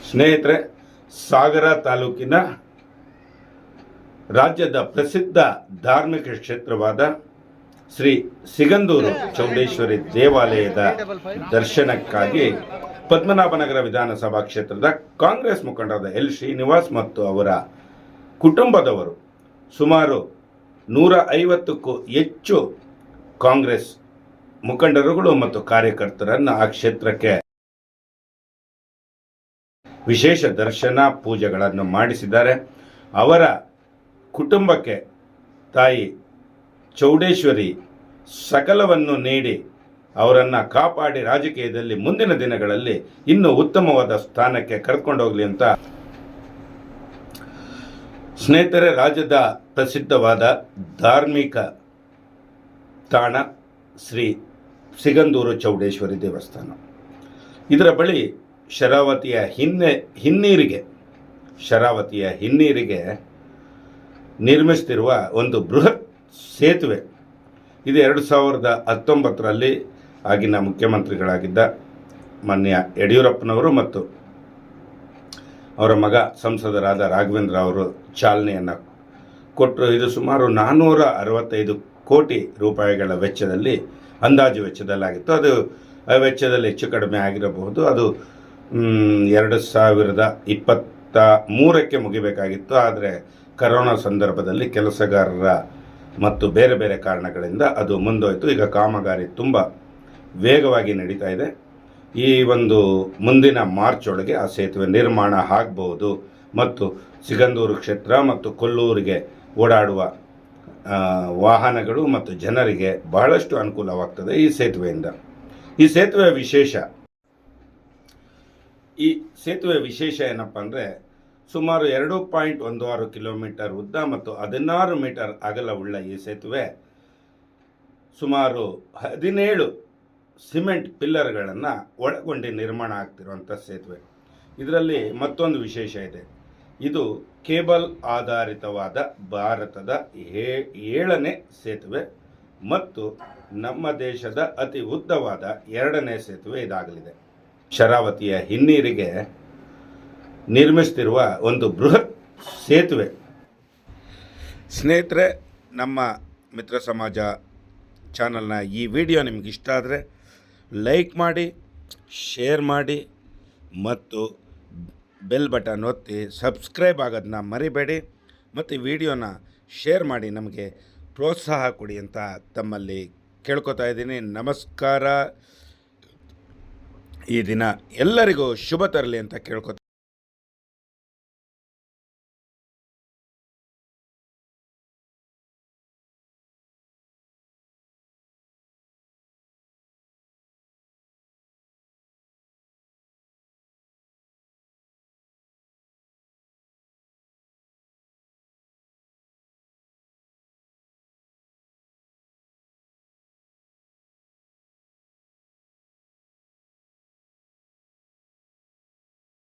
ಸ್ನೇಹಿತರೆ, ಸಾಗರ ತಾಲೂಕಿನ ರಾಜ್ಯದ ಪ್ರಸಿದ್ಧ ಧಾರ್ಮಿಕ ಕ್ಷೇತ್ರವಾದ ಶ್ರೀ ಸಿಗಂದೂರು ಚೌಡೇಶ್ವರಿ ದೇವಾಲಯದ ದರ್ಶನಕ್ಕಾಗಿ ಪದ್ಮನಾಭನಗರ ವಿಧಾನಸಭಾ ಕ್ಷೇತ್ರದ ಕಾಂಗ್ರೆಸ್ ಮುಖಂಡರಾದ ಎಲ್ ಶ್ರೀನಿವಾಸ್ ಮತ್ತು ಅವರ ಕುಟುಂಬದವರು ಸುಮಾರು 150ಕ್ಕೂ ಹೆಚ್ಚು ಕಾಂಗ್ರೆಸ್ ಮುಖಂಡರುಗಳು ಮತ್ತು ಕಾರ್ಯಕರ್ತರನ್ನು ಆ ಕ್ಷೇತ್ರಕ್ಕೆ ವಿಶೇಷ ದರ್ಶನ ಪೂಜೆಗಳನ್ನು ಮಾಡಿಸಿದ್ದಾರೆ. ಅವರ ಕುಟುಂಬಕ್ಕೆ ತಾಯಿ ಚೌಡೇಶ್ವರಿ ಸಕಲವನ್ನು ನೀಡಿ ಅವರನ್ನು ಕಾಪಾಡಿ ರಾಜಕೀಯದಲ್ಲಿ ಮುಂದಿನ ದಿನಗಳಲ್ಲಿ ಇನ್ನೂ ಉತ್ತಮವಾದ ಸ್ಥಾನಕ್ಕೆ ಕರೆದುಕೊಂಡೋಗಲಿ ಅಂತ. ಸ್ನೇಹಿತರೆ, ರಾಜ್ಯದ ಪ್ರಸಿದ್ಧವಾದ ಧಾರ್ಮಿಕ ತಾಣ ಶ್ರೀ ಸಿಗಂದೂರು ಚೌಡೇಶ್ವರಿ ದೇವಸ್ಥಾನ. ಇದರ ಬಳಿ ಶರಾವತಿಯ ಹಿನ್ನೀರಿಗೆ ನಿರ್ಮಿಸುತ್ತಿರುವ ಒಂದು ಬೃಹತ್ ಸೇತುವೆ ಇದು 2019ರಲ್ಲಿ ಆಗಿನ ಮುಖ್ಯಮಂತ್ರಿಗಳಾಗಿದ್ದ ಮಾನ್ಯ ಯಡಿಯೂರಪ್ಪನವರು ಮತ್ತು ಅವರ ಮಗ ಸಂಸದರಾದ ರಾಘವೇಂದ್ರ ಅವರು ಚಾಲನೆಯನ್ನು ಕೊಟ್ಟರು. ಇದು ಸುಮಾರು 465 ಕೋಟಿ ರೂಪಾಯಿಗಳ ವೆಚ್ಚದಲ್ಲಿ, ಅಂದಾಜು ವೆಚ್ಚದಲ್ಲಾಗಿತ್ತು. ಅದು ವೆಚ್ಚದಲ್ಲಿ ಹೆಚ್ಚು ಕಡಿಮೆ ಆಗಿರಬಹುದು. ಅದು 2023ಕ್ಕೆ ಮುಗಿಬೇಕಾಗಿತ್ತು. ಆದರೆ ಕರೋನಾ ಸಂದರ್ಭದಲ್ಲಿ ಕೆಲಸಗಾರರ ಮತ್ತು ಬೇರೆ ಬೇರೆ ಕಾರಣಗಳಿಂದ ಅದು ಮುಂದೋಯಿತು. ಈಗ ಕಾಮಗಾರಿ ತುಂಬ ವೇಗವಾಗಿ ನಡೀತಾ ಇದೆ. ಈ ಒಂದು ಮುಂದಿನ ಮಾರ್ಚ್ ಒಳಗೆ ಆ ಸೇತುವೆ ನಿರ್ಮಾಣ ಆಗಬಹುದು ಮತ್ತು ಸಿಗಂದೂರು ಕ್ಷೇತ್ರ ಮತ್ತು ಕೊಲ್ಲೂರಿಗೆ ಓಡಾಡುವ ವಾಹನಗಳು ಮತ್ತು ಜನರಿಗೆ ಬಹಳಷ್ಟು ಅನುಕೂಲವಾಗ್ತದೆ ಈ ಸೇತುವೆಯಿಂದ. ಈ ಸೇತುವೆ ವಿಶೇಷ ಏನಪ್ಪ ಅಂದರೆ, ಸುಮಾರು 2.16 ಕಿಲೋಮೀಟರ್ ಉದ್ದ ಮತ್ತು 16 ಮೀಟರ್ ಅಗಲವುಳ್ಳ ಈ ಸೇತುವೆ ಸುಮಾರು 17 ಸಿಮೆಂಟ್ ಪಿಲ್ಲರ್ಗಳನ್ನು ಒಳಗೊಂಡು ನಿರ್ಮಾಣ ಆಗ್ತಿರುವಂಥ ಸೇತುವೆ. ಇದರಲ್ಲಿ ಮತ್ತೊಂದು ವಿಶೇಷ ಇದೆ. ಇದು ಕೇಬಲ್ ಆಧಾರಿತವಾದ ಭಾರತದ 7ನೇ ಸೇತುವೆ ಮತ್ತು ನಮ್ಮ ದೇಶದ ಅತಿ ಉದ್ದವಾದ 2ನೇ ಸೇತುವೆ ಇದಾಗಲಿದೆ. ಶರಾವತಿಯ ಹಿನ್ನೀರಿಗೆ ನಿರ್ಮಿಸುತ್ತಿರುವ ಒಂದು ಬೃಹತ್ ಸೇತುವೆ. ಸ್ನೇಹಿತರೆ, ನಮ್ಮ ಮಿತ್ರ ಸಮಾಜ ಚಾನಲ್ನ ಈ ವಿಡಿಯೋ ನಿಮ್ಗೆ ಇಷ್ಟ ಆದರೆ ಲೈಕ್ ಮಾಡಿ, ಶೇರ್ ಮಾಡಿ ಮತ್ತು ಬೆಲ್ ಬಟನ್ ಒತ್ತಿ ಸಬ್ಸ್ಕ್ರೈಬ್ ಆಗೋದನ್ನ ಮರಿಬೇಡಿ. ಮತ್ತು ವಿಡಿಯೋನ ಶೇರ್ ಮಾಡಿ ನಮಗೆ ಪ್ರೋತ್ಸಾಹ ಕೊಡಿ ಅಂತ ತಮ್ಮಲ್ಲಿ ಕೇಳ್ಕೊತಾ ಇದ್ದೀನಿ. ನಮಸ್ಕಾರ. ಈ ದಿನ ಎಲ್ಲರಿಗೂ ಶುಭ ತರಲಿ ಅಂತ ಕೇಳ್ಕೊತಾ